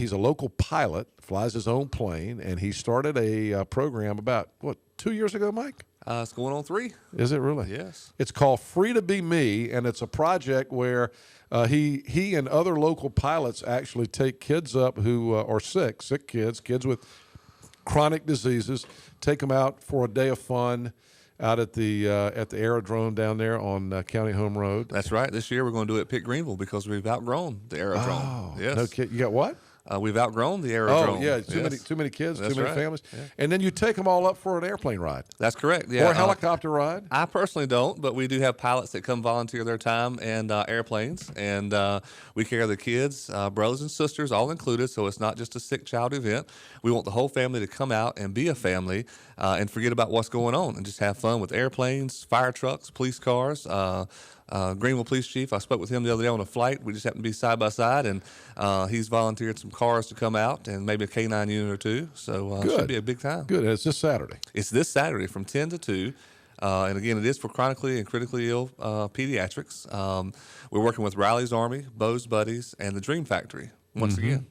He's a local pilot, flies his own plane, and he started a program about, 2 years ago, Mike? It's going on 3. Is it really? Yes. It's called Free to Be Me, and it's a project where he and other local pilots actually take kids up who are sick kids with chronic diseases, take them out for a day of fun out at the aerodrome down there on County Home Road. That's right. This year we're going to do it at Pitt Greenville because we've outgrown the aerodrome. Oh, yes. no kid. You got what? We've outgrown the aerodrome. Oh, yeah, too many kids, too many families. Yeah. And then you take them all up for an airplane ride. That's correct, yeah. Or a helicopter ride. I personally don't, but we do have pilots that come volunteer their time and airplanes, and we carry the kids, brothers and sisters, all included, so it's not just a sick child event. We want the whole family to come out and be a family and forget about what's going on and just have fun with airplanes, fire trucks, police cars, Greenville Police Chief. I spoke with him the other day on a flight. We just happened to be side by side, and he's volunteered some cars to come out and maybe a K-9 unit or two. So it should be a big time. Good. And it's this Saturday. It's this Saturday from 10 to 2. And again, it is for chronically and critically ill pediatrics. We're working with Riley's Army, Bo's Buddies, and the Dream Factory once again.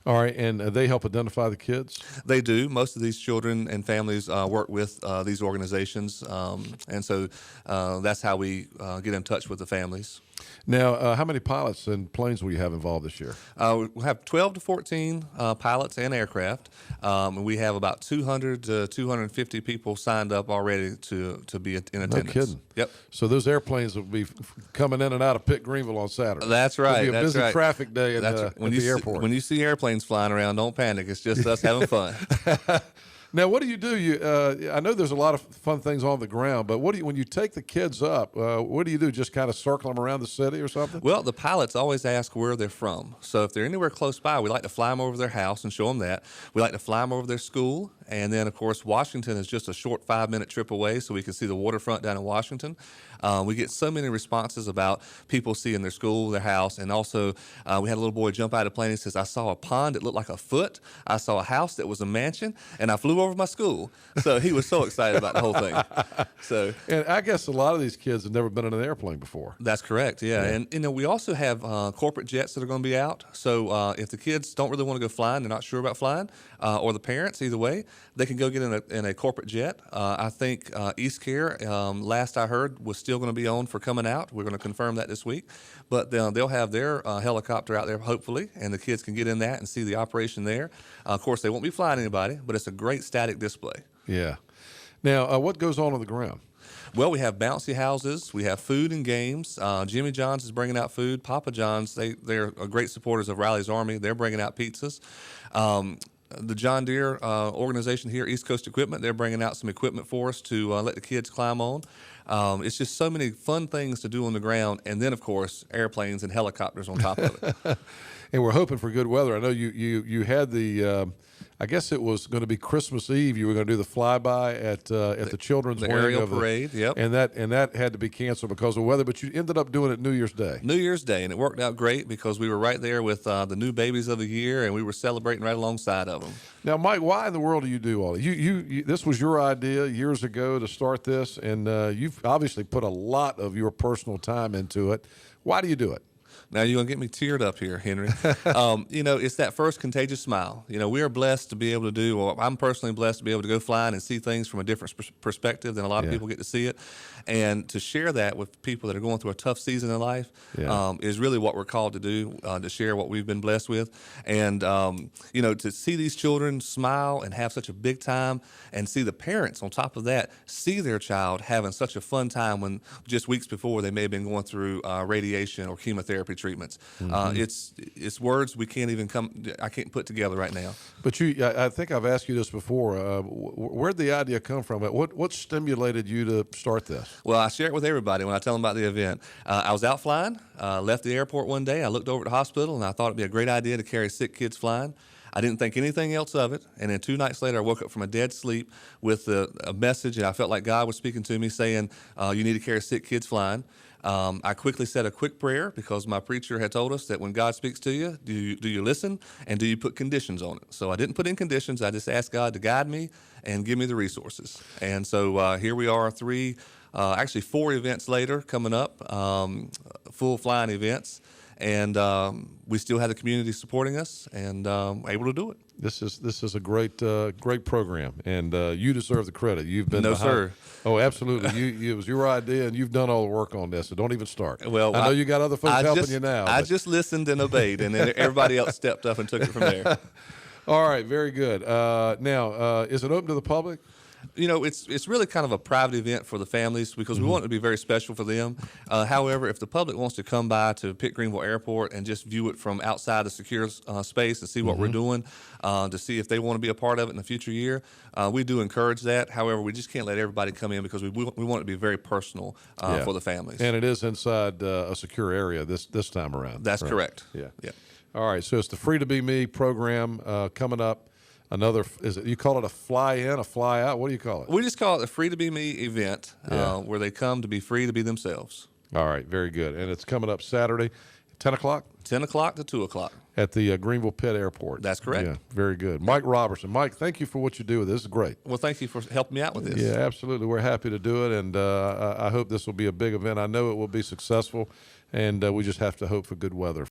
All right, and they help identify the kids? They do. Most of these children and families work with these organizations, and so that's how we get in touch with the families. Now, how many pilots and planes will you have involved this year? We have 12 to 14 pilots and aircraft, and we have about 200 to 250 people signed up already to be in attendance. No kidding. Yep. So those airplanes will be coming in and out of Pitt Greenville on Saturday. That's right. It'll be a That's busy right. traffic day at the airport. When you see airplanes flying around, don't panic. It's just us having fun. Now, what do you do? I know there's a lot of fun things on the ground, but when you take the kids up, what do you do? Just kind of circle them around the city or something? Well, the pilots always ask where they're from. So if they're anywhere close by, we like to fly them over their house and show them that. We like to fly them over their school. And then, of course, Washington is just a short 5-minute trip away, so we can see the waterfront down in Washington. We get so many responses about people seeing their school, their house, and also we had a little boy jump out of the plane and says, I saw a pond that looked like a foot, I saw a house that was a mansion, and I flew over my school. So he was so excited about the whole thing. And I guess a lot of these kids have never been in an airplane before. That's correct, yeah. And we also have corporate jets that are going to be out. So if the kids don't really want to go flying, they're not sure about flying, or the parents, either way, they can go get in a corporate jet. I think East Care, last I heard, was still going to be on for coming out. We're going to confirm that this week. But they'll have their helicopter out there, hopefully, and the kids can get in that and see the operation there. Of course, they won't be flying anybody, but it's a great static display. Yeah. Now, what goes on the ground? Well, we have bouncy houses. We have food and games. Jimmy John's is bringing out food. Papa John's, they're great supporters of Riley's Army. They're bringing out pizzas. The John Deere organization here, East Coast Equipment, they're bringing out some equipment for us to let the kids climb on. It's just so many fun things to do on the ground, and then, of course, airplanes and helicopters on top of it. And we're hoping for good weather. I know you had the I guess it was going to be Christmas Eve. You were going to do the flyby at the children's wing aerial of parade. Yep. And that had to be canceled because of weather. But you ended up doing it New Year's Day. New Year's Day, and it worked out great because we were right there with the new babies of the year, and we were celebrating right alongside of them. Now, Mike, why in the world do you do all that? You this was your idea years ago to start this, and you've obviously put a lot of your personal time into it. Why do you do it? Now you're going to get me teared up here, Henry. It's that first contagious smile. We are blessed to be able to do, or I'm personally blessed to be able to go flying and see things from a different perspective than a lot of people get to see it. And to share that with people that are going through a tough season in life is really what we're called to do, to share what we've been blessed with. And, to see these children smile and have such a big time and see the parents on top of that see their child having such a fun time when just weeks before they may have been going through radiation or chemotherapy treatments. It's words we can't even I can't put together right now. But I think I've asked you this before. Where'd the idea come from? What stimulated you to start this? Well, I share it with everybody when I tell them about the event. I was out flying, left the airport one day. I looked over at the hospital, and I thought it'd be a great idea to carry sick kids flying. I didn't think anything else of it, and then 2 nights later, I woke up from a dead sleep with a message, and I felt like God was speaking to me saying, you need to carry sick kids flying. I quickly said a quick prayer because my preacher had told us that when God speaks to you, do you listen and do you put conditions on it? So I didn't put in conditions. I just asked God to guide me and give me the resources. And so here we are 4 events later coming up, full flying events. and we still have the community supporting us and able to do it. This is a great program, and you deserve the credit. You've been No, behind- sir. Oh, absolutely. It was your idea, and you've done all the work on this. So don't even start. Well, I know you got other folks helping just, you now. I but- just listened and obeyed, and then everybody else stepped up and took it from there. All right, very good. Now, is it open to the public? You know, it's really kind of a private event for the families because we want it to be very special for them. However, if the public wants to come by to Pitt Greenville Airport and just view it from outside the secure space and see what we're doing, to see if they want to be a part of it in the future year, we do encourage that. However, we just can't let everybody come in because we want it to be very personal for the families. And it is inside a secure area this time around. That's right? correct. Yeah. Yeah. All right, so it's the Free to Be Me program coming up. You call it a fly in, a fly out? What do you call it? We just call it the Free to Be Me event, where they come to be free to be themselves. All right, very good. And it's coming up Saturday, 10 o'clock 10 o'clock to 2 o'clock. at the Greenville Pitt Airport. That's correct. Yeah, very good. Mike Robertson. Mike, thank you for what you do with this. This is great. Well, thank you for helping me out with this. Yeah, absolutely. We're happy to do it, and I hope this will be a big event. I know it will be successful, and we just have to hope for good weather.